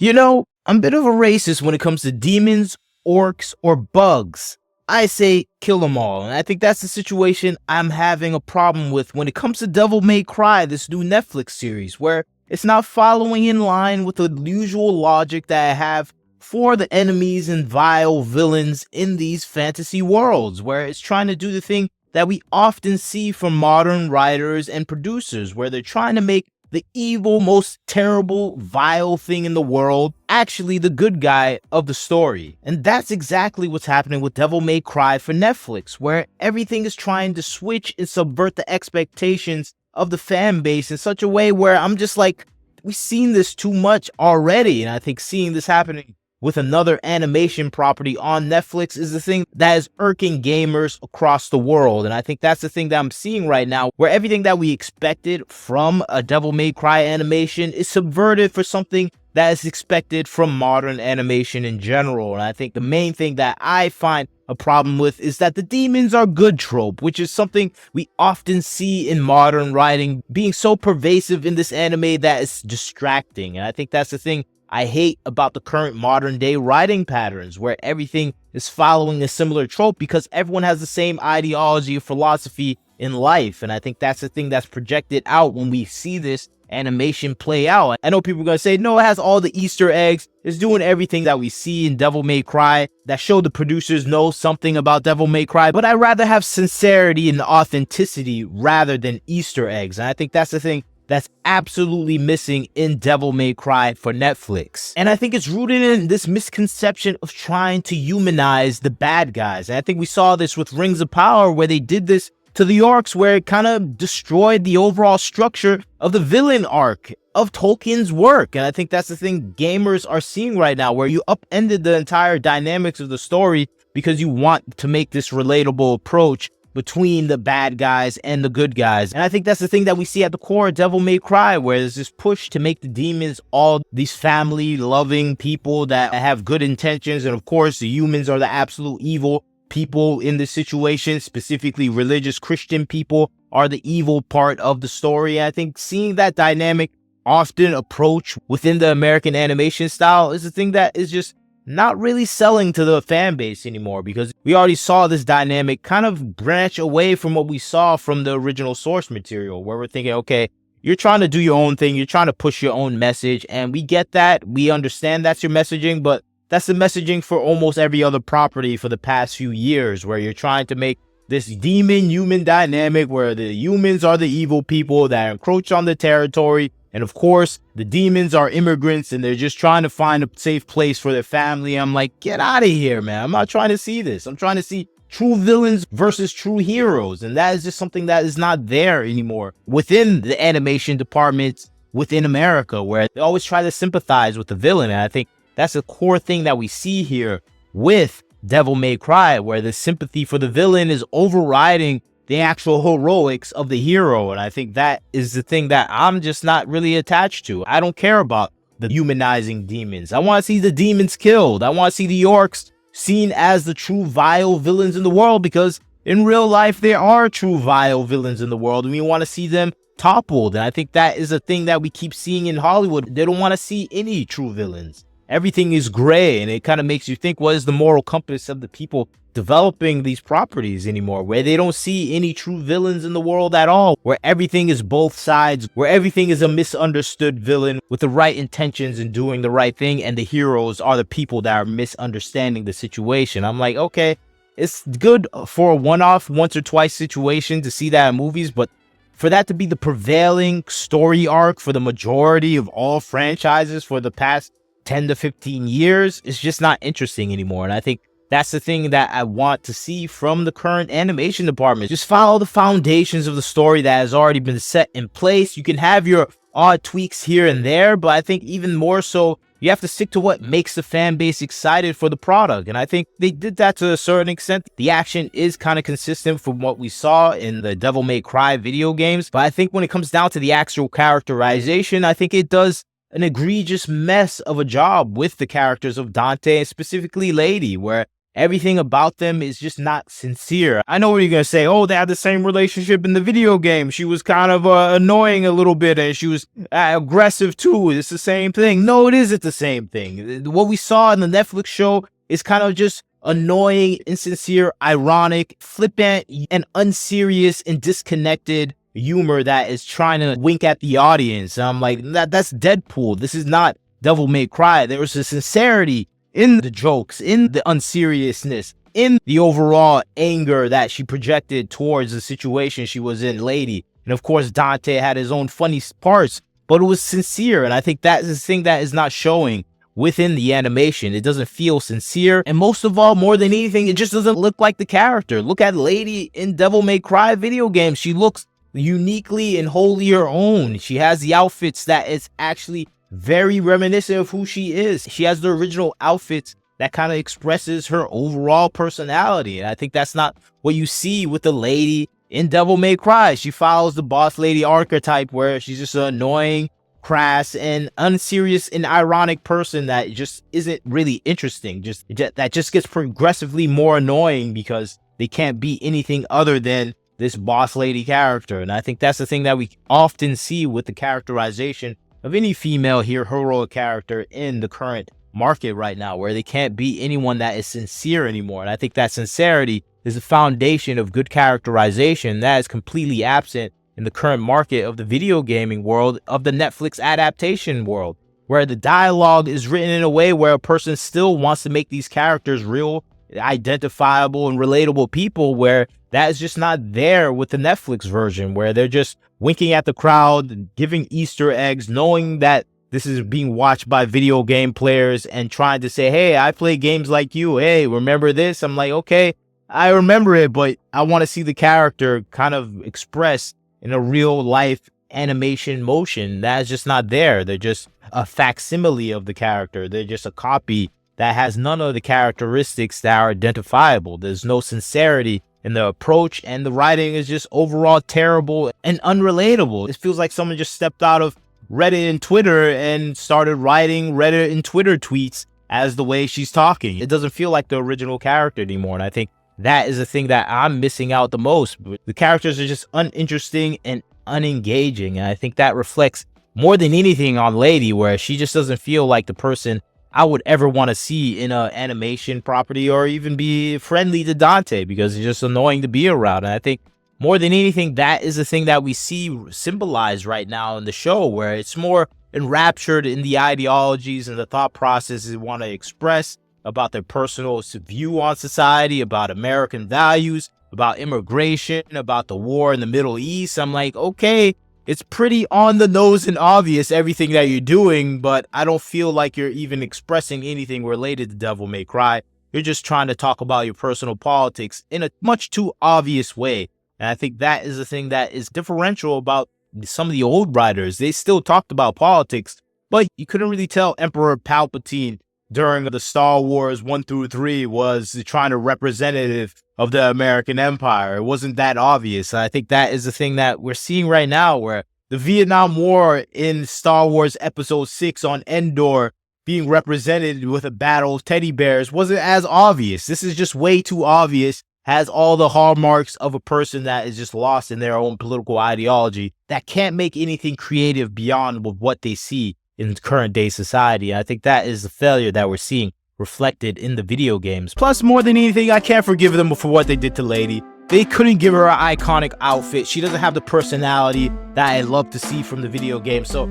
You know, I'm a bit of a racist when it comes to demons, orcs, or bugs. I say kill them all, and I think that's the situation I'm having a problem with when it comes to Devil May Cry, this new Netflix series, where it's not following in line with the usual logic that I have for the enemies and vile villains in these fantasy worlds, where it's trying to do the thing that we often see from modern writers and producers, where they're trying to make the evil, most terrible, vile thing in the world, actually the good guy of the story. And that's exactly what's happening with Devil May Cry for Netflix, where everything is trying to switch and subvert the expectations of the fan base in such a way where I'm just like, we've seen this too much already. And I think seeing this happening with another animation property on Netflix is the thing that is irking gamers across the world. And I think that's the thing that I'm seeing right now, where everything that we expected from a Devil May Cry animation is subverted for something that is expected from modern animation in general. And I think the main thing that I find a problem with is that the demons are good trope, which is something we often see in modern writing being so pervasive in this anime that it's distracting. And I think that's the thing I hate about the current modern day writing patterns, where everything is following a similar trope because everyone has the same ideology or philosophy in life. And I think that's the thing that's projected out when we see this animation play out. I know people are going to say, no, it has all the Easter eggs. It's doing everything that we see in Devil May Cry that show the producers know something about Devil May Cry. But I'd rather have sincerity and authenticity rather than Easter eggs. And I think that's the thing that's absolutely missing in Devil May Cry for Netflix. And I think it's rooted in this misconception of trying to humanize the bad guys. And I think we saw this with Rings of Power, where they did this to the orcs, where it kind of destroyed the overall structure of the villain arc of Tolkien's work. And I think that's the thing gamers are seeing right now, where you upended the entire dynamics of the story because you want to make this relatable approach between the bad guys and the good guys. And I think that's the thing that we see at the core of Devil May Cry, where there's this push to make the demons all these family-loving people that have good intentions. And of course, the humans are the absolute evil people in this situation. Specifically, religious Christian people are the evil part of the story. And I think seeing that dynamic often approach within the American animation style is the thing that is just not really selling to the fan base anymore, because we already saw this dynamic kind of branch away from what we saw from the original source material, where we're thinking, okay, you're trying to do your own thing, you're trying to push your own message, and we get that, we understand that's your messaging, but that's the messaging for almost every other property for the past few years, where you're trying to make this demon-human dynamic where the humans are the evil people that encroach on the territory. And of course, the demons are immigrants and they're just trying to find a safe place for their family. I'm like, get out of here, man. I'm not trying to see this. I'm trying to see true villains versus true heroes. And that is just something that is not there anymore within the animation departments within America, where they always try to sympathize with the villain. And I think that's a core thing that we see here with Devil May Cry, where the sympathy for the villain is overriding the actual heroics of the hero. And I think that is the thing that I'm just not really attached to. I don't care about the humanizing demons. I want to see the demons killed. I want to see the orcs seen as the true vile villains in the world, because in real life, there are true vile villains in the world, and we want to see them toppled. And I think that is a thing that we keep seeing in Hollywood. They don't want to see any true villains. Everything is gray, and it kind of makes you think, what is the moral compass of the people developing these properties anymore, where they don't see any true villains in the world at all, where everything is both sides, where everything is a misunderstood villain with the right intentions and doing the right thing, and the heroes are the people that are misunderstanding the situation. I'm like, okay, it's good for a one-off, once or twice situation to see that in movies, but for that to be the prevailing story arc for the majority of all franchises for the past 10 to 15 years, it's just not interesting anymore. And I think that's the thing that I want to see from the current animation department. Just follow the foundations of the story that has already been set in place. You can have your odd tweaks here and there, but I think even more so, you have to stick to what makes the fan base excited for the product. And I think they did that to a certain extent. The action is kind of consistent from what we saw in the Devil May Cry video games. But I think when it comes down to the actual characterization, I think it does an egregious mess of a job with the characters of Dante and specifically Lady, where everything about them is just not sincere. I know what you're gonna say. Oh, they had the same relationship in the video game. She was kind of annoying a little bit, and she was aggressive too. It's the same thing. No, it isn't the same thing. What we saw in the Netflix show is kind of just annoying, insincere, ironic, flippant, and unserious and disconnected humor that is trying to wink at the audience. I'm like, that's Deadpool. This is not Devil May Cry. There was a sincerity in the jokes, in the unseriousness, in the overall anger that she projected towards the situation she was in, Lady. And of course, Dante had his own funny parts, but it was sincere. And I think that is the thing that is not showing within the animation. It doesn't feel sincere. And most of all, more than anything, it just doesn't look like the character. Look at Lady in Devil May Cry video game. She looks uniquely and wholly her own. She has the outfits that is actually very reminiscent of who she is. She has the original outfits that kind of expresses her overall personality. And I think that's not what you see with the Lady in Devil May Cry. She follows the boss lady archetype where she's just an annoying, crass, and unserious and ironic person that just isn't really interesting. That just gets progressively more annoying because they can't be anything other than this boss lady character. And I think that's the thing that we often see with the characterization of any female hero character in the current market right now, where they can't be anyone that is sincere anymore. And I think that sincerity is the foundation of good characterization that is completely absent in the current market of the video gaming world, of the Netflix adaptation world, where the dialogue is written in a way where a person still wants to make these characters real, identifiable, and relatable people, where that is just not there with the Netflix version, where they're just winking at the crowd, giving Easter eggs, knowing that this is being watched by video game players and trying to say, hey, I play games like you. Hey, remember this? I'm like, okay, I remember it, but I want to see the character kind of expressed in a real life animation motion. That is just not there. They're just a facsimile of the character. They're just a copy that has none of the characteristics that are identifiable. There's no sincerity in the approach, and the writing is just overall terrible and unrelatable. It feels like someone just stepped out of Reddit and Twitter and started writing Reddit and Twitter tweets as the way she's talking. It doesn't feel like the original character anymore, and I think that is the thing that I'm missing out the most. The characters are just uninteresting and unengaging, and I think that reflects more than anything on Lady, where she just doesn't feel like the person I would ever want to see in an animation property, or even be friendly to Dante, because he's just annoying to be around. And I think more than anything, that is the thing that we see symbolized right now in the show, where it's more enraptured in the ideologies and the thought processes they want to express about their personal view on society, about American values, about immigration, about the war in the Middle East. I'm like, okay, it's pretty on the nose and obvious, everything that you're doing, but I don't feel like you're even expressing anything related to Devil May Cry. You're just trying to talk about your personal politics in a much too obvious way. And I think that is the thing that is differential about some of the old writers. They still talked about politics, but you couldn't really tell Emperor Palpatine during the Star Wars 1 through 3 was trying to representative of the American Empire. It wasn't that obvious. I think that is the thing that we're seeing right now, where the Vietnam War in Star Wars Episode 6 on Endor being represented with a battle of teddy bears wasn't as obvious. This is just way too obvious, has all the hallmarks of a person that is just lost in their own political ideology, that can't make anything creative beyond what they see in current day society. I think that is the failure that we're seeing reflected in the video games. Plus, more than anything, I can't forgive them for what they did to Lady. They couldn't give her an iconic outfit. She doesn't have the personality that I love to see from the video game. So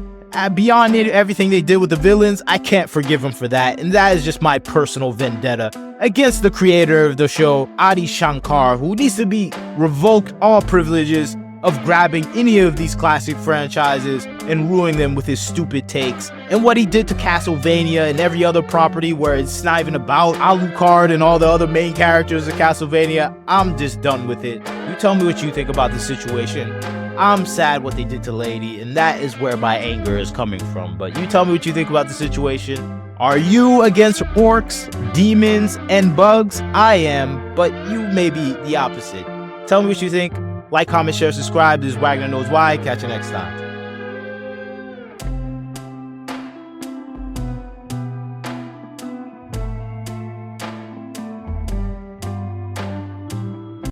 beyond everything they did with the villains, I can't forgive them for that. And that is just my personal vendetta against the creator of the show, Adi Shankar, who needs to be revoked all privileges of grabbing any of these classic franchises and ruining them with his stupid takes. And what he did to Castlevania and every other property where it's not even about Alucard and all the other main characters of Castlevania, I'm just done with it. You tell me what you think about the situation. I'm sad what they did to Lady, and that is where my anger is coming from. But you tell me what you think about the situation. Are you against orcs, demons, and bugs? I am, but you may be the opposite. Tell me what you think. Like, comment, share, subscribe. This is Wagner Knows Why. Catch you next time.